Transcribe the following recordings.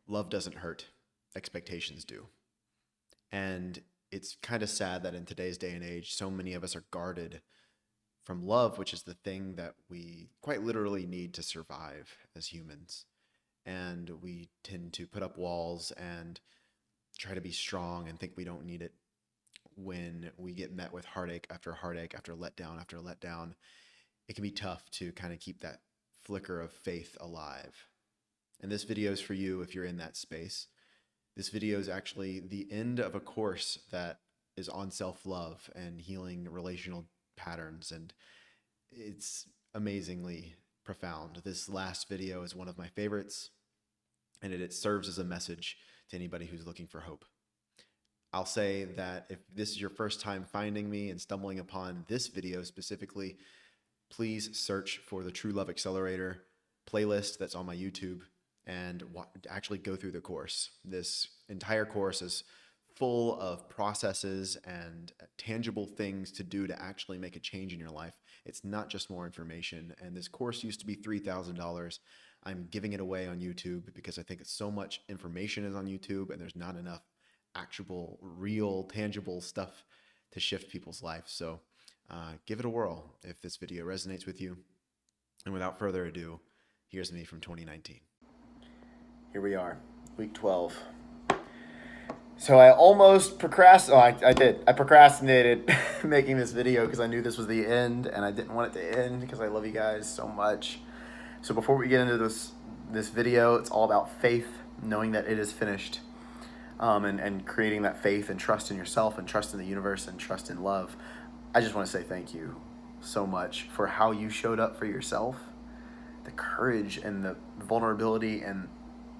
love doesn't hurt, expectations do. And it's kind of sad that in today's day and age, so many of us are guarded from love, which is the thing that we quite literally need to survive as humans. And we tend to put up walls and try to be strong and think we don't need it when we get met with heartache after letdown after letdown. It can be tough to kind of keep that flicker of faith alive. And this video is for you if you're in that space. This video is actually the end of a course that is on self-love and healing relational patterns, and it's amazingly profound. This last video is one of my favorites, and it serves as a message to anybody who's looking for hope. I'll say that if this is your first time finding me and stumbling upon this video specifically, please search for the True Love Accelerator playlist that's on my YouTube and actually go through the course. This entire course is full of processes and tangible things to do to actually make a change in your life. It's not just more information. And this course used to be $3,000. I'm giving it away on YouTube because I think it's so much information is on YouTube and there's not enough actual, real, tangible stuff to shift people's life. So give it a whirl if this video resonates with you. And without further ado, here's me from 2019. Here we are, week 12. So I almost procrastinated. I did. I procrastinated making this video because I knew this was the end and I didn't want it to end because I love you guys so much. So before we get into this video, it's all about faith, knowing that it is finished, and creating that faith and trust in yourself and trust in the universe and trust in love. I just want to say thank you so much for how you showed up for yourself, the courage and the vulnerability and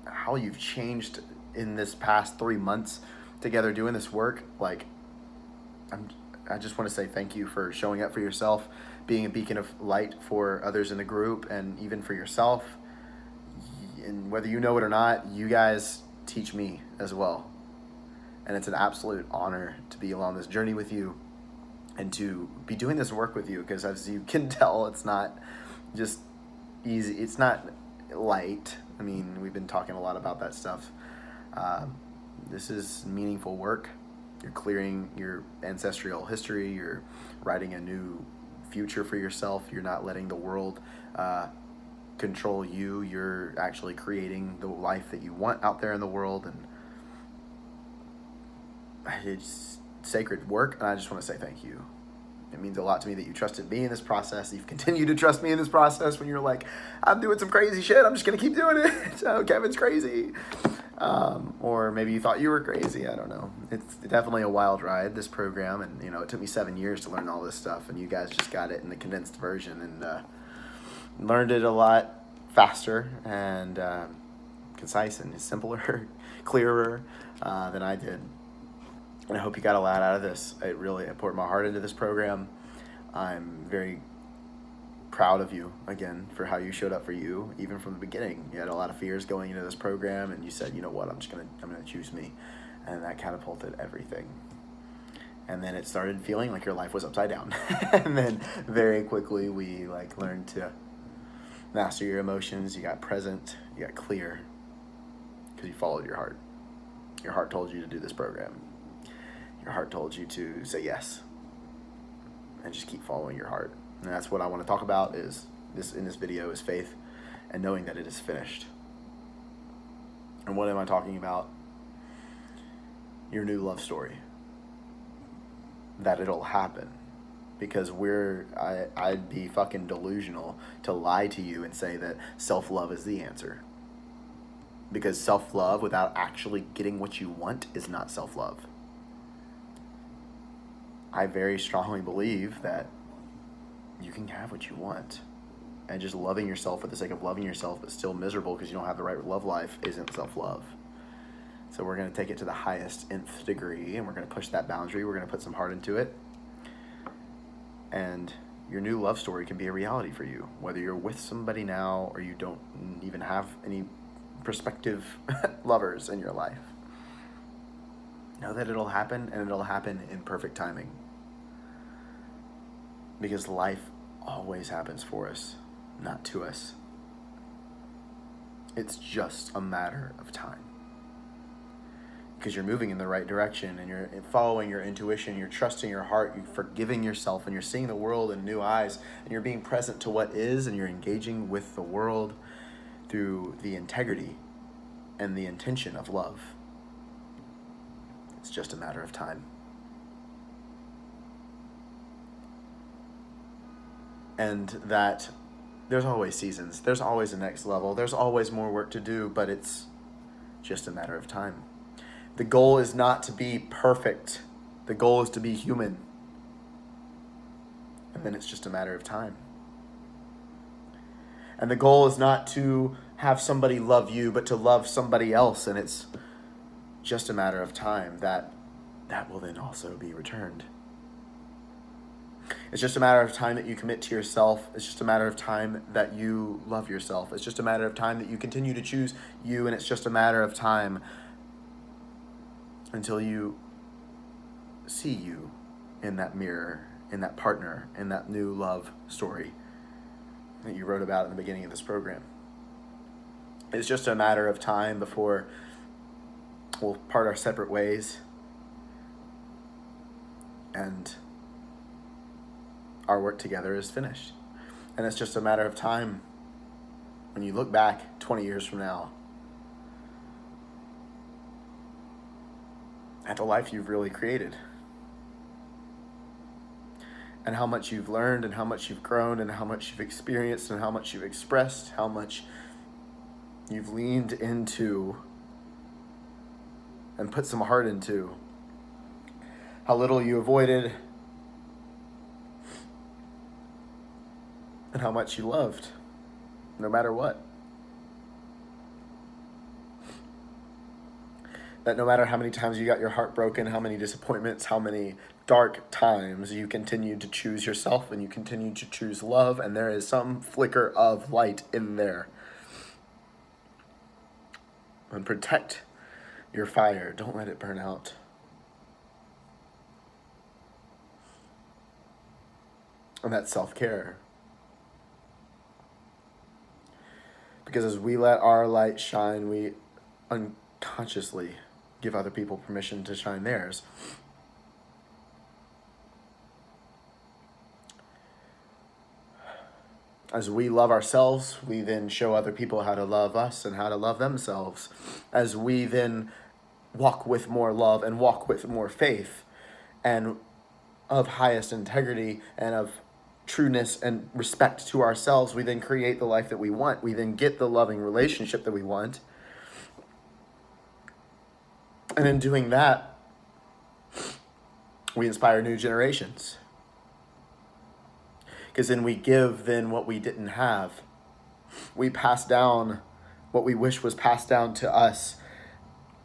how you've changed in this past 3 months together doing this work. Like, I just want to say thank you for showing up for yourself, being a beacon of light for others in the group and even for yourself. And whether you know it or not, you guys teach me as well. And it's an absolute honor to be along this journey with you and to be doing this work with you, because as you can tell, it's not just easy. It's not light. I mean, we've been talking a lot about that stuff. This is meaningful work. You're clearing your ancestral history. You're writing a new future for yourself. You're not letting the world control you. You're actually creating the life that you want out there in the world. And it's sacred work, and I just want to say thank you. It means a lot to me that you trusted me in this process. You've continued to trust me in this process when you're like, I'm doing some crazy shit, I'm just going to keep doing it. So Kevin's crazy. Or maybe you thought you were crazy. I don't know. It's definitely a wild ride, this program. And, you know, it took me 7 years to learn all this stuff. And you guys just got it in the condensed version and learned it a lot faster and concise and simpler, clearer than I did. And I hope you got a lot out of this. I poured my heart into this program. I'm very proud of you, again, for how you showed up for you, even from the beginning. You had a lot of fears going into this program, and you said, you know what, I'm gonna choose me. And that catapulted everything. And then it started feeling like your life was upside down. And then very quickly we learned to master your emotions. You got present, you got clear, because you followed your heart. Your heart told you to do this program. Your heart told you to say yes and just keep following your heart. And that's what I want to talk about in this video is faith and knowing that it is finished. And what am I talking about? Your new love story. That it'll happen. Because I'd be fucking delusional to lie to you and say that self-love is the answer. Because self-love without actually getting what you want is not self-love. I very strongly believe that you can have what you want. And just loving yourself for the sake of loving yourself but still miserable because you don't have the right love life isn't self-love. So we're going to take it to the highest nth degree, and we're going to push that boundary. We're going to put some heart into it. And your new love story can be a reality for you, whether you're with somebody now or you don't even have any prospective lovers in your life. Know that it'll happen, and it'll happen in perfect timing. Because life always happens for us, not to us. It's just a matter of time. because you're moving in the right direction and you're following your intuition, you're trusting your heart, you're forgiving yourself, and you're seeing the world in new eyes, and you're being present to what is, and you're engaging with the world through the integrity and the intention of love. It's just a matter of time. And that there's always seasons, there's always a next level, there's always more work to do, but it's just a matter of time. The goal is not to be perfect. The goal is to be human. And then it's just a matter of time. And the goal is not to have somebody love you, but to love somebody else. And it's just a matter of time that will then also be returned. It's just a matter of time that you commit to yourself. It's just a matter of time that you love yourself. It's just a matter of time that you continue to choose you. And it's just a matter of time until you see you in that mirror, in that partner, in that new love story that you wrote about in the beginning of this program. It's just a matter of time before we'll part our separate ways and our work together is finished. And it's just a matter of time when you look back 20 years from now at the life you've really created, and how much you've learned, and how much you've grown, and how much you've experienced, and how much you've expressed, how much you've leaned into and put some heart into, how little you avoided, and how much you loved, no matter what. That no matter how many times you got your heart broken, how many disappointments, how many dark times, you continued to choose yourself and you continued to choose love, and there is some flicker of light in there. And protect your fire. Don't let it burn out. And that's self-care. Because as we let our light shine, we unconsciously give other people permission to shine theirs. As we love ourselves, we then show other people how to love us and how to love themselves. As we then walk with more love and walk with more faith and of highest integrity and of trueness and respect to ourselves, we then create the life that we want. We then get the loving relationship that we want. And in doing that, we inspire new generations. Because then we give then what we didn't have. We pass down what we wish was passed down to us.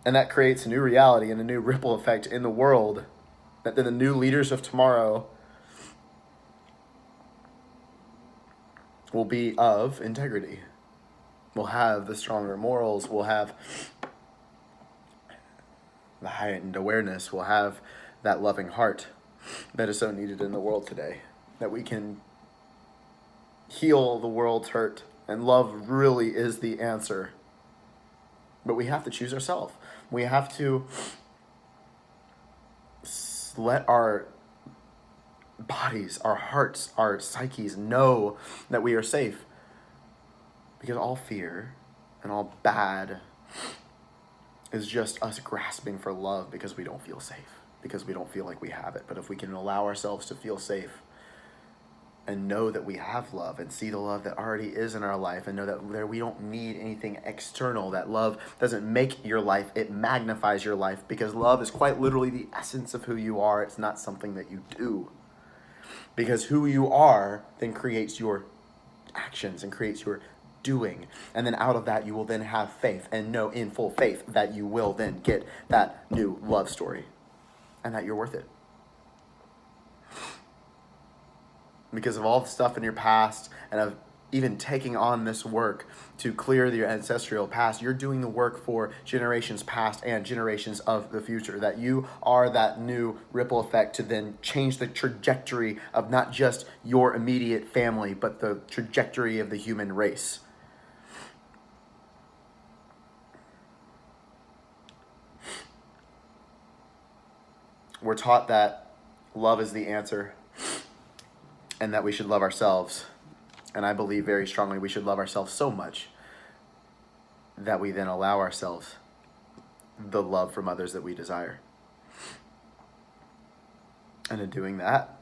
And that creates a new reality and a new ripple effect in the world. That then the new leaders of tomorrow will be of integrity. Will have the stronger morals. Will have the heightened awareness. Will have that loving heart that is so needed in the world today. That we can heal the world's hurt, and love really is the answer. But we have to choose ourselves. We have to let our bodies, our hearts, our psyches know that we are safe. Because all fear and all bad is just us grasping for love because we don't feel safe, because we don't feel like we have it. But if we can allow ourselves to feel safe and know that we have love and see the love that already is in our life, and know that we don't need anything external, that love doesn't make your life, it magnifies your life, because love is quite literally the essence of who you are. It's not something that you do, because who you are then creates your actions and creates your doing, and then out of that you will then have faith and know in full faith that you will then get that new love story and that you're worth it. Because of all the stuff in your past and of even taking on this work to clear your ancestral past, you're doing the work for generations past and generations of the future. That you are that new ripple effect to then change the trajectory of not just your immediate family, but the trajectory of the human race. we're taught that love is the answer and that we should love ourselves. And I believe very strongly we should love ourselves so much that we then allow ourselves the love from others that we desire. And in doing that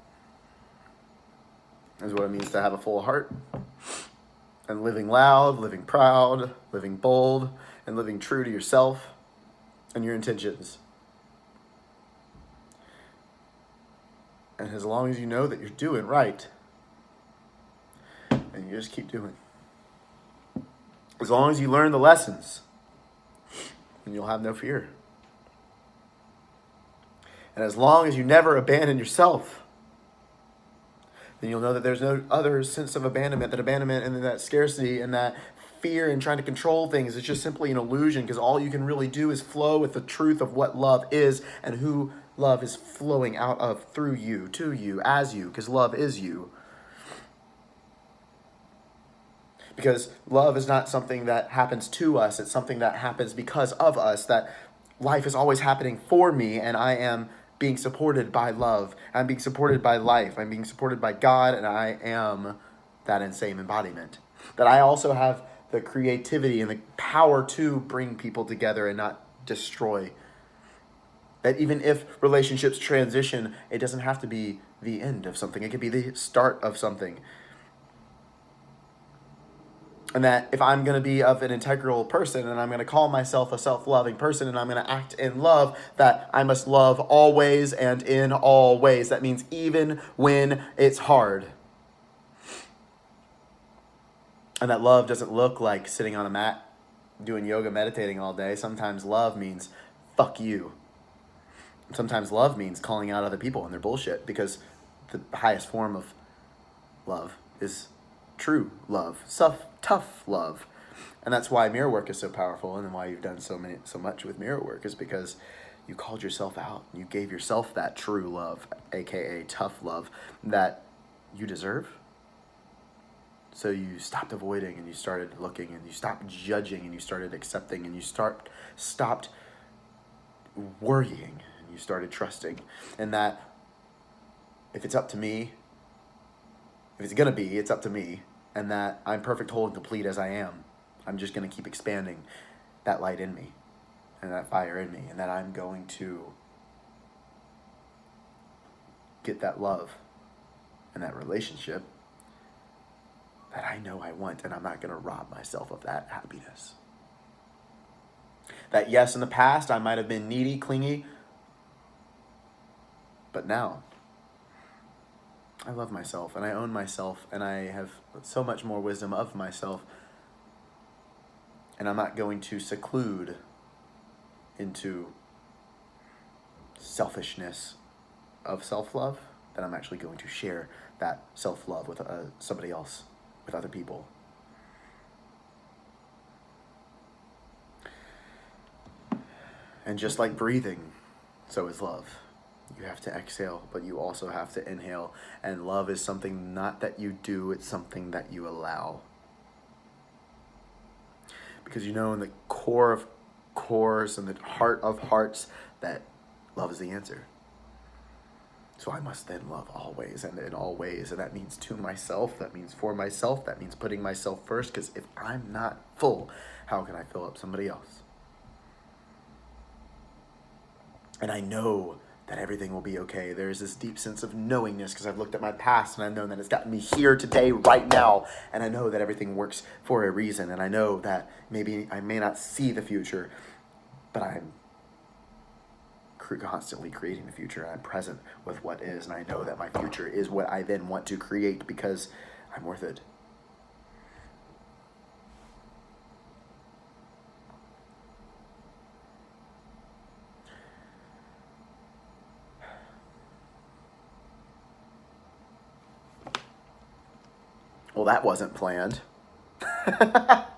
is what it means to have a full heart. And living loud, living proud, living bold, and living true to yourself and your intentions. And as long as you know that you're doing right, and you just keep doing. As long as you learn the lessons, then you'll have no fear. And as long as you never abandon yourself, then you'll know that there's no other sense of abandonment. That abandonment and that scarcity and that fear and trying to control things is just simply an illusion, because all you can really do is flow with the truth of what love is and who love is flowing out of, through you, to you, as you, because love is you. Because love is not something that happens to us, it's something that happens because of us, that life is always happening for me, and I am being supported by love. I'm being supported by life. I'm being supported by God, and I am that same embodiment. That I also have the creativity and the power to bring people together and not destroy. That even if relationships transition, it doesn't have to be the end of something. It could be the start of something. And that if I'm going to be of an integral person and I'm going to call myself a self-loving person and I'm going to act in love, that I must love always and in all ways. That means even when it's hard. And that love doesn't look like sitting on a mat doing yoga, meditating all day. Sometimes love means fuck you. Sometimes love means calling out other people and their bullshit, because the highest form of love is true love, tough love. And that's why mirror work is so powerful, and why you've done so much with mirror work, is because you called yourself out. You gave yourself that true love, aka tough love, that you deserve. So you stopped avoiding and you started looking, and you stopped judging and you started accepting, and you stopped worrying and you started trusting. And that if it's up to me, if it's gonna be, it's up to me. And that I'm perfect, whole, and complete as I am. I'm just going to keep expanding that light in me and that fire in me. And that I'm going to get that love and that relationship that I know I want. And I'm not going to rob myself of that happiness. That yes, in the past, I might have been needy, clingy. But now, I love myself, and I own myself, and I have so much more wisdom of myself. And I'm not going to seclude into selfishness of self-love, that I'm actually going to share that self-love with somebody else, with other people. And just like breathing, so is love. You have to exhale, but you also have to inhale. And love is something not that you do, it's something that you allow. Because you know in the core of cores and the heart of hearts that love is the answer. So I must then love always and in all ways. And that means to myself, that means for myself, that means putting myself first. Because if I'm not full, how can I fill up somebody else? And I know that everything will be okay. There's this deep sense of knowingness, because I've looked at my past and I've known that it's gotten me here today, right now. And I know that everything works for a reason. And I know that maybe I may not see the future, but I'm constantly creating the future. I'm present with what is. And I know that my future is what I then want to create, because I'm worth it. Well, that wasn't planned. Fuck,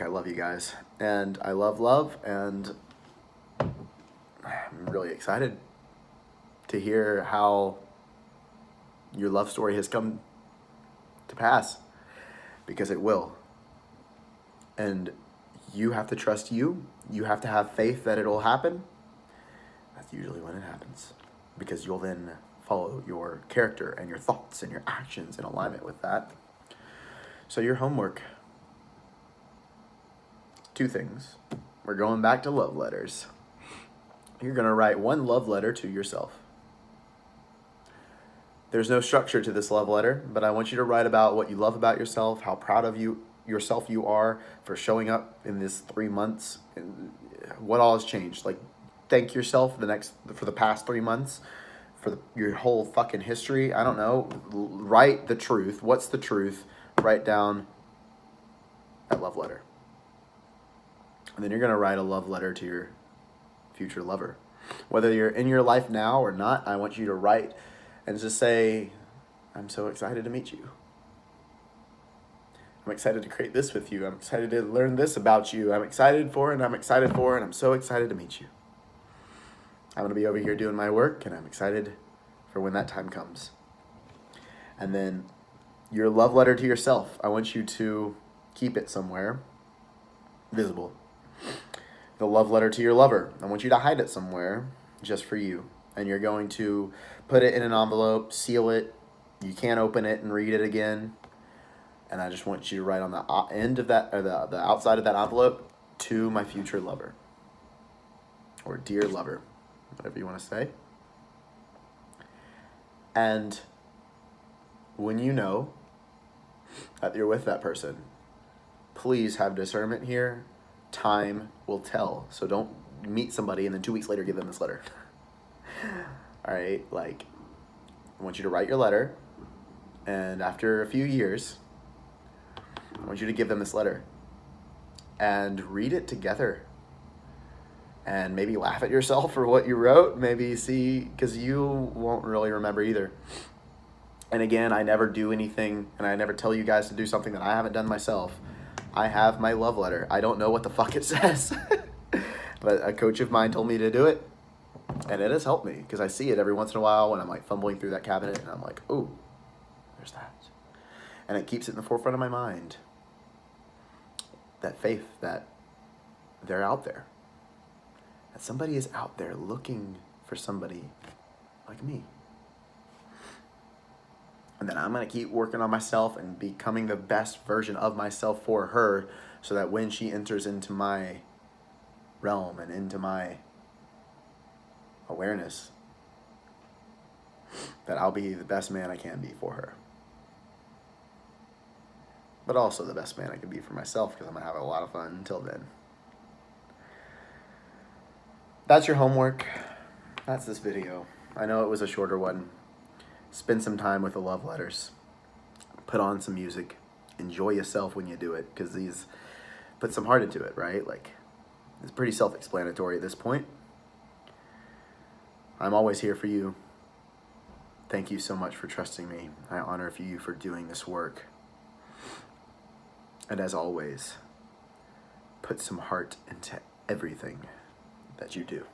I love you guys. And I love, and I'm really excited to hear how your love story has come to pass, because it will. And you have to trust you. You have to have faith that it'll happen. That's usually when it happens, because you'll then follow your character and your thoughts and your actions in alignment with that. So your homework, 2 things. We're going back to love letters. You're going to write 1 love letter to yourself. There's no structure to this love letter, but I want you to write about what you love about yourself, how proud of yourself you are for showing up in this 3 months, and what all has changed. Like, thank yourself for the past 3 months, for your whole fucking history. I don't know. Write the truth. What's the truth? Write down that love letter. And then you're going to write a love letter to your future lover. Whether you're in your life now or not, I want you to write and just say, I'm so excited to meet you. I'm excited to create this with you. I'm excited to learn this about you. I'm excited for it, and I'm excited for it, and I'm so excited to meet you. I'm going to be over here doing my work, and I'm excited for when that time comes. And then your love letter to yourself, I want you to keep it somewhere visible. The love letter to your lover, I want you to hide it somewhere just for you. And you're going to put it in an envelope, seal it. You can't open it and read it again. And I just want you to write on the end of that, or the outside of that envelope, to my future lover. Or dear lover, whatever you want to say. And when you know that you're with that person, please have discernment here. Time will tell. So don't meet somebody and then 2 weeks later give them this letter. All right, like, I want you to write your letter, and after a few years, I want you to give them this letter and read it together, and maybe laugh at yourself for what you wrote, maybe see, because you won't really remember either. And again, I never do anything, and I never tell you guys to do something that I haven't done myself. I have my love letter. I don't know what the fuck it says, but a coach of mine told me to do it, and it has helped me, because I see it every once in a while when I'm like fumbling through that cabinet, and I'm like, oh, there's that. And it keeps it in the forefront of my mind. That faith that they're out there. That somebody is out there looking for somebody like me. And then I'm going to keep working on myself and becoming the best version of myself for her, so that when she enters into my realm and into my awareness, that I'll be the best man I can be for her. But also the best man I can be for myself, because I'm going to have a lot of fun until then. That's your homework. That's this video. I know it was a shorter one. Spend some time with the love letters. Put on some music. Enjoy yourself when you do it, because these put some heart into it, right? Like, it's pretty self-explanatory at this point. I'm always here for you. Thank you so much for trusting me. I honor you for doing this work. And as always, put some heart into everything that you do.